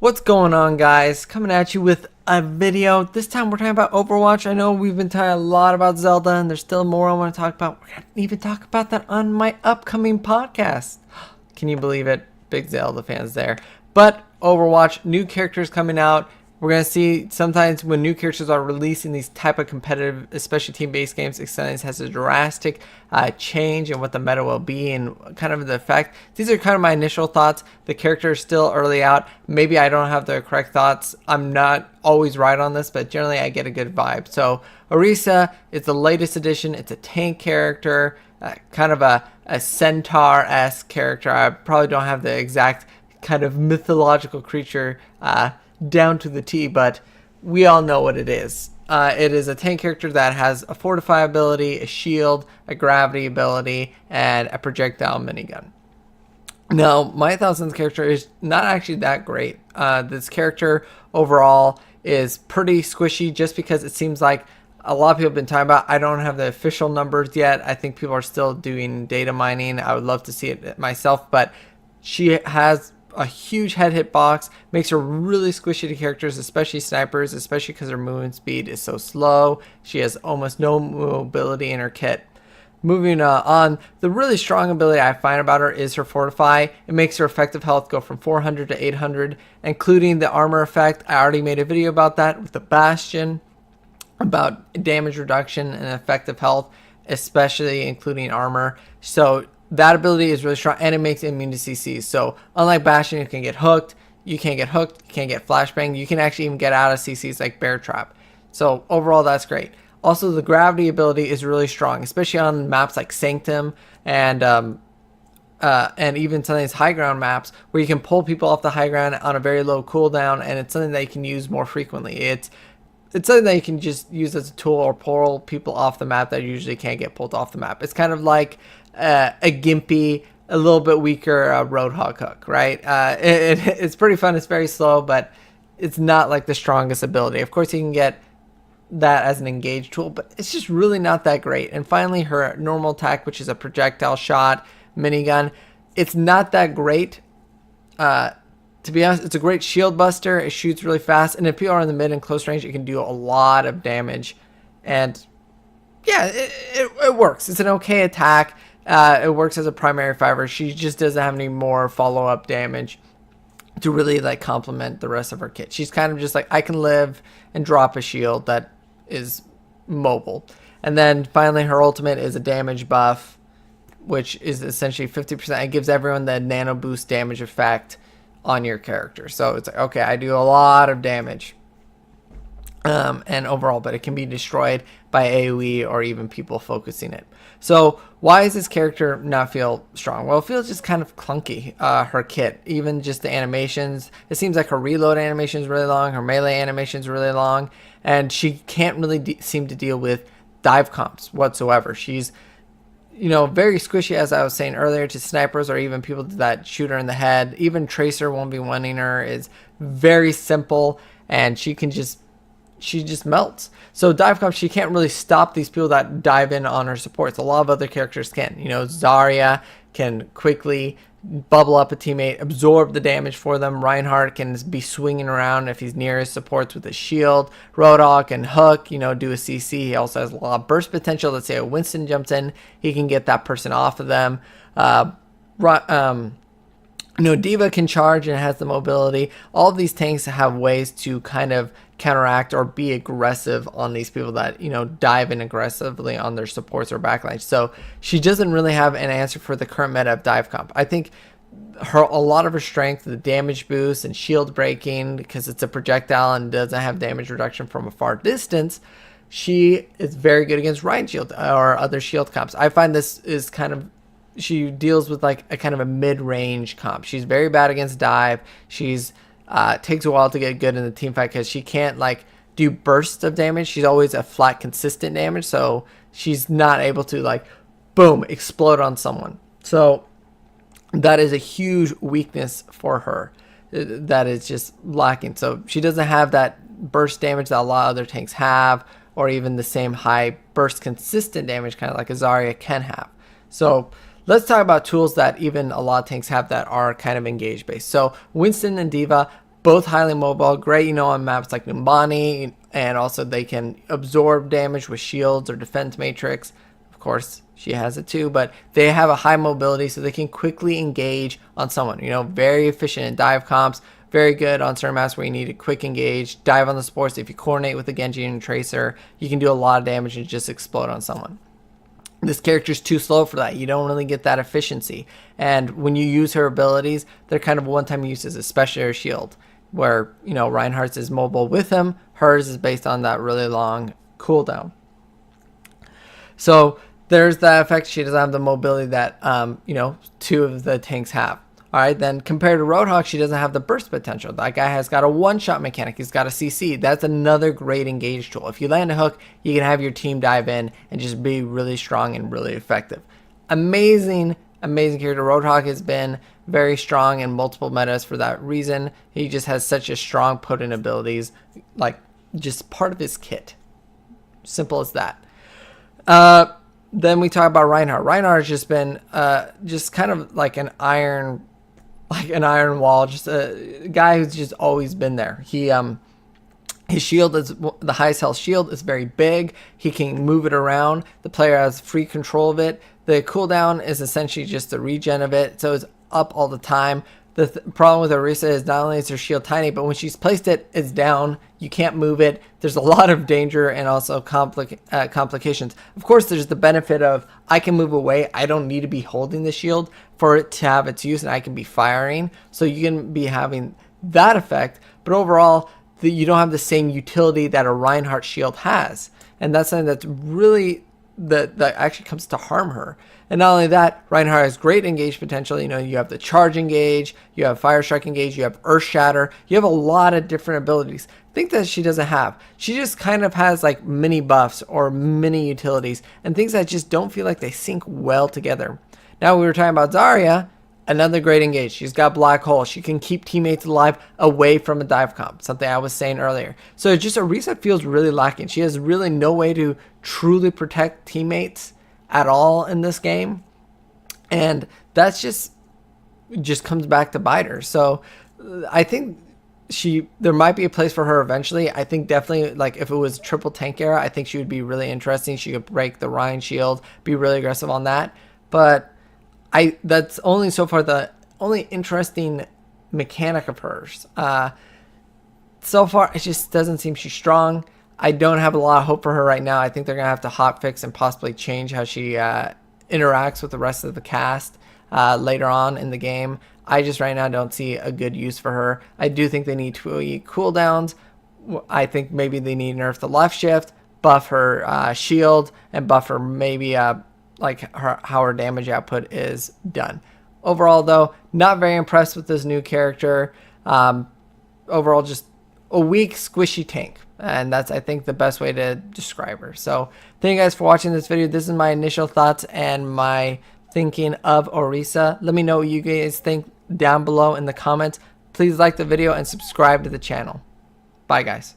What's going on, guys? Coming at you with a video. This time we're talking about Overwatch. I know we've been talking a lot about Zelda and there's still more I want to talk about. We're going to even talk about that on my upcoming podcast. Can you believe it? Big Zelda fans there. But Overwatch, new characters coming out. We're going to see sometimes when new characters are releasing these type of competitive, especially team-based games, it sometimes has a drastic change in what the meta will be and kind of the effect. These are kind of my initial thoughts. The character is still early out. Maybe I don't have the correct thoughts. I'm not always right on this, but generally I get a good vibe. So Orisa is the latest addition. It's a tank character, kind of a centaur-esque character. I probably don't have the exact kind of mythological creature down to the T, but we all know what it is. It is a tank character that has a fortify ability, a shield, a gravity ability, and a projectile minigun. Now, my thoughts on the character is not actually that great. This character overall is pretty squishy just because it seems like a lot of people have been talking about. I don't have the official numbers yet. I think people are still doing data mining. I would love to see it myself, but she has a huge head hitbox, makes her really squishy to characters, especially snipers, especially because her movement speed is so slow. She has almost no mobility in her kit. Moving on, the really strong ability I find about her is her Fortify. It makes her effective health go from 400 to 800, including the armor effect. I already made a video about that with the Bastion, about damage reduction and effective health, especially including armor. So that ability is really strong, and it makes it immune to CCs. So unlike Bastion, you can get hooked. You can't get hooked. You can't get flashbang. You can actually even get out of CCs like Bear Trap. So overall, that's great. Also, the gravity ability is really strong, especially on maps like Sanctum and even some of these high ground maps where you can pull people off the high ground on a very low cooldown, and it's something that you can use more frequently. It's something that you can just use as a tool or pull people off the map that usually can't get pulled off the map. It's kind of like a gimpy, a little bit weaker Roadhog hook, right? It's pretty fun. It's very slow, but it's not like the strongest ability. Of course, you can get that as an engage tool, but it's just really not that great. And finally, her normal attack, which is a projectile shot minigun, it's not that great. To be honest, it's a great shield buster. It shoots really fast, and if people are in the mid and close range, it can do a lot of damage. And yeah, it works. It's an okay attack. It works as a primary fiber. She just doesn't have any more follow-up damage to really like complement the rest of her kit. She's kind of just like, I can live and drop a shield that is mobile. And then finally, her ultimate is a damage buff, which is essentially 50%. It gives everyone the nano boost damage effect on your character. So it's like, okay, I do a lot of damage. And overall, but it can be destroyed by AoE or even people focusing it. So why does this character not feel strong? Well, it feels just kind of clunky, her kit, even just the animations. It seems like her reload animation is really long, her melee animation is really long, and she can't really seem to deal with dive comps whatsoever. She's, very squishy, as I was saying earlier, to snipers or even people that shoot her in the head. Even Tracer won't be winning her. Is very simple, and she just melts. So dive comp, she can't really stop these people that dive in on her supports. A lot of other characters can. Zarya can quickly bubble up a teammate, absorb the damage for them. Reinhardt can be swinging around if he's near his supports with a shield. Roadhog can hook, do a CC. He also has a lot of burst potential. Let's say a Winston jumps in, he can get that person off of them. D.Va can charge and has the mobility. All of these tanks have ways to kind of counteract or be aggressive on these people that, dive in aggressively on their supports or backlines. So she doesn't really have an answer for the current meta of dive comp. I think a lot of her strength, the damage boost and shield breaking, because it's a projectile and doesn't have damage reduction from a far distance, she is very good against Ryan shield or other shield comps. I find this is kind of, she deals with like a kind of a mid-range comp. She's very bad against dive. She's takes a while to get good in the team fight because she can't like do bursts of damage. She's always a flat, consistent damage, so she's not able to like boom explode on someone. So that is a huge weakness for her that is just lacking. So she doesn't have that burst damage that a lot of other tanks have, or even the same high burst consistent damage kind of like a Zarya can have. So let's talk about tools that even a lot of tanks have that are kind of engage based. So Winston and D.Va, Both highly mobile, great, on maps like Numbani, and also they can absorb damage with shields or defense matrix. Of course, she has it too, but they have a high mobility, so they can quickly engage on someone. Very efficient in dive comps, very good on certain maps where you need a quick engage, dive on the supports. If you coordinate with the Genji and Tracer, you can do a lot of damage and just explode on someone. This character's too slow for that. You don't really get that efficiency. And when you use her abilities, they're kind of one-time uses, especially her shield, where, Reinhardt's is mobile with him. Hers is based on that really long cooldown. So there's that effect. She doesn't have the mobility that, two of the tanks have. All right, then compared to Roadhog, she doesn't have the burst potential. That guy has got a one-shot mechanic. He's got a CC. That's another great engage tool. If you land a hook, you can have your team dive in and just be really strong and really effective. Amazing character. Roadhog has been very strong in multiple metas for that reason. He just has such a strong, potent abilities, like just part of his kit. Simple as that. Then we talk about Reinhardt. Reinhardt has just been just kind of like an iron wall, just a guy who's just always been there. His shield is the highest health shield. Is very big. He can move it around. The player has free control of it. The cooldown is essentially just the regen of it, so it's up all the time. The problem with Orisa is not only is her shield tiny, but when she's placed it, it's down. You can't move it. There's a lot of danger and also complications. Of course, there's the benefit of I can move away. I don't need to be holding the shield for it to have its use, and I can be firing. So you can be having that effect. But overall, you don't have the same utility that a Reinhardt shield has. And that's something that's really that actually comes to harm her. And not only that, Reinhardt has great engage potential. You have the charge engage, you have fire strike engage, you have earth shatter, you have a lot of different abilities. Think that she doesn't have. She just kind of has like mini buffs or mini utilities and things that just don't feel like they sync well together. Now we were talking about Zarya, another great engage. She's got black hole. She can keep teammates alive away from a dive comp, something I was saying earlier. So just Orisa feels really lacking. She has really no way to truly protect teammates at all in this game, and that's just comes back to bite her. So I think there might be a place for her eventually. I think definitely, like, if it was triple tank era, I think she would be really interesting. She could break the Ryan shield, be really aggressive on that. But that's only so far the only interesting mechanic of hers. So far, it just doesn't seem she's strong. I don't have a lot of hope for her right now. I think they're going to have to hotfix and possibly change how she interacts with the rest of the cast later on in the game. I just right now don't see a good use for her. I do think they need to cooldowns. I think maybe they need to nerf the left shift, buff her shield, and buff her maybe like how her damage output is done. Overall, though, not very impressed with this new character. Overall, just a weak, squishy tank. And that's, I think, the best way to describe her. So thank you guys for watching this video. This is my initial thoughts and my thinking of Orisa. Let me know what you guys think down below in the comments. Please like the video and subscribe to the channel. Bye, guys.